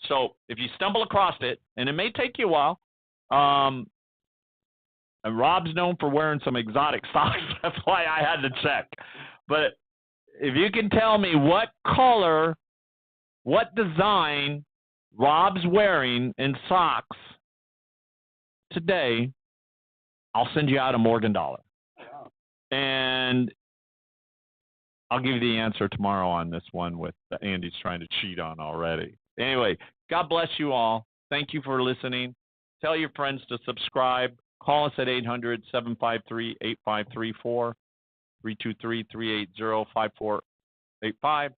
So if you stumble across it, and it may take you a while, and Rob's known for wearing some exotic socks. That's why I had to check. But if you can tell me what color, what design Rob's wearing in socks today, I'll send you out a Morgan dollar. Wow. And I'll give you the answer tomorrow on this one with Andy's trying to cheat on already. Anyway, God bless you all. Thank you for listening. Tell your friends to subscribe. Call us at 800-753-8534, 323-380-5485.